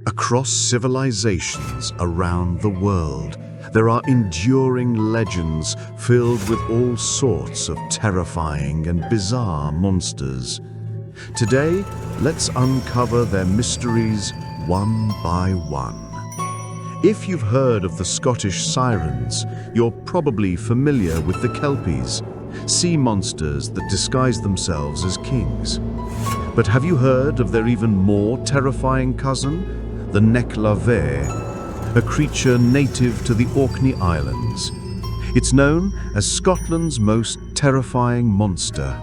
Across civilizations around the world, there are enduring legends filled with all sorts of terrifying and bizarre monsters. Today, let's uncover their mysteries one by one. If you've heard of the Scottish sirens, you're probably familiar with the Kelpies, sea monsters that disguise themselves as kings. But have you heard of their even more terrifying cousin, the Nakralwe, a creature native to the Orkney Islands? It's known as Scotland's most terrifying monster,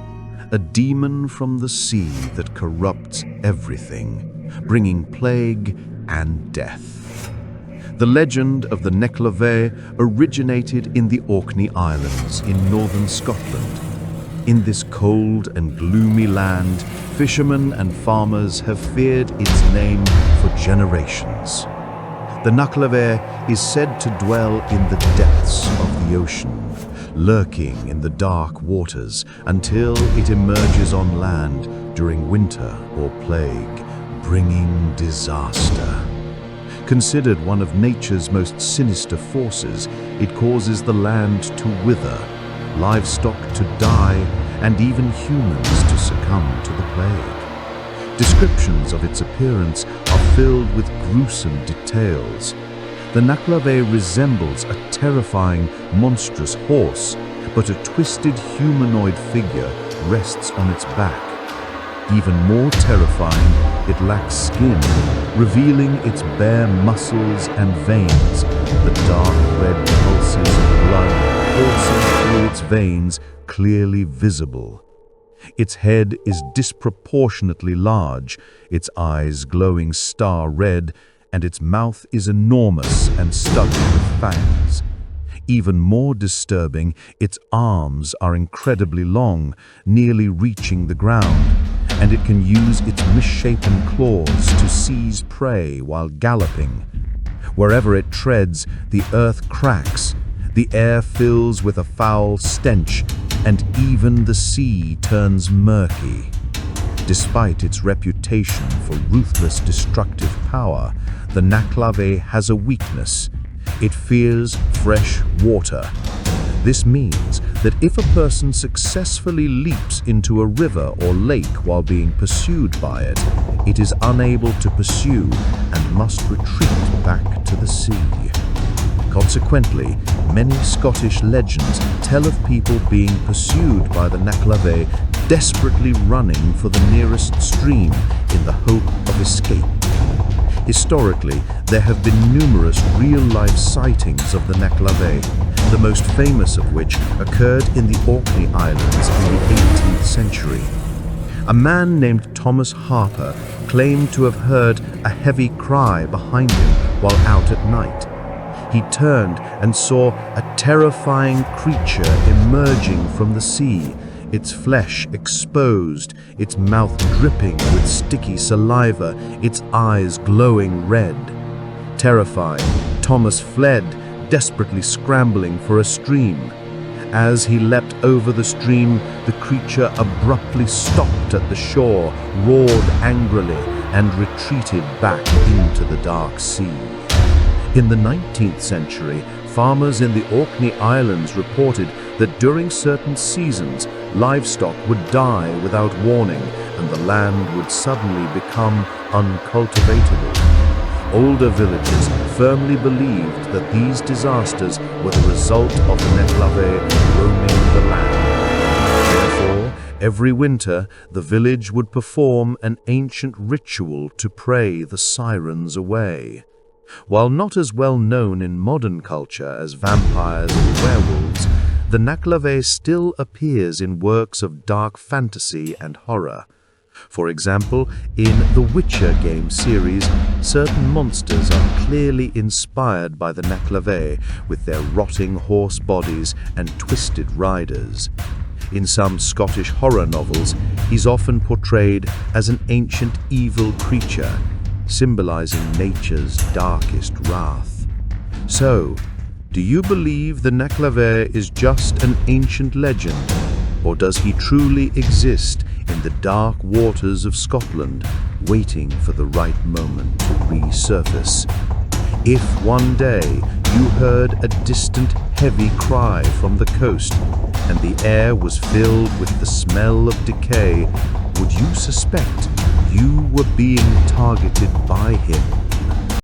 a demon from the sea that corrupts everything, bringing plague and death. The legend of the Nakralwe originated in the Orkney Islands in northern Scotland. In this cold and gloomy land, fishermen and farmers have feared its name for generations. The Nakralwe is said to dwell in the depths of the ocean, lurking in the dark waters until it emerges on land during winter or plague, bringing disaster. Considered one of nature's most sinister forces, it causes the land to wither, livestock to die, and even humans to succumb to the plague. Descriptions of its appearance are filled with gruesome details. The Nakralwe resembles a terrifying, monstrous horse, but a twisted humanoid figure rests on its back. Even more terrifying, it lacks skin, revealing its bare muscles and veins. The dark red pulses of blood coursing through its veins, clearly visible. Its head is disproportionately large, its eyes glowing star red, and its mouth is enormous and studded with fangs. Even more disturbing, its arms are incredibly long, nearly reaching the ground, and it can use its misshapen claws to seize prey while galloping. Wherever it treads, the earth cracks, the air fills with a foul stench, and even the sea turns murky. Despite its reputation for ruthless destructive power, the Nakralwe has a weakness. It fears fresh water. This means that if a person successfully leaps into a river or lake while being pursued by it, it is unable to pursue and must retreat back to the sea. Consequently, many Scottish legends tell of people being pursued by the Nakralwe, desperately running for the nearest stream in the hope of escape. Historically, there have been numerous real-life sightings of the Nakralwe, the most famous of which occurred in the Orkney Islands in the 18th century. A man named Thomas Harper claimed to have heard a heavy cry behind him while out at night. He turned and saw a terrifying creature emerging from the sea, its flesh exposed, its mouth dripping with sticky saliva, its eyes glowing red. Terrified, Thomas fled, desperately scrambling for a stream. As he leapt over the stream, the creature abruptly stopped at the shore, roared angrily, and retreated back into the dark sea. In the 19th century, farmers in the Orkney Islands reported that during certain seasons, livestock would die without warning and the land would suddenly become uncultivatable. Older villagers firmly believed that these disasters were the result of the Nakralwe roaming the land. Therefore, every winter, the village would perform an ancient ritual to pray the sirens away. While not as well known in modern culture as vampires and werewolves, the Nakralwe still appears in works of dark fantasy and horror. For example, in the Witcher game series, certain monsters are clearly inspired by the Nakralwe, with their rotting horse bodies and twisted riders. In some Scottish horror novels, he's often portrayed as an ancient evil creature, symbolizing nature's darkest wrath. So, do you believe the Nakralwe is just an ancient legend, or does he truly exist in the dark waters of Scotland, waiting for the right moment to resurface. If one day you heard a distant, heavy cry from the coast, and the air was filled with the smell of decay, would you suspect you were being targeted by him?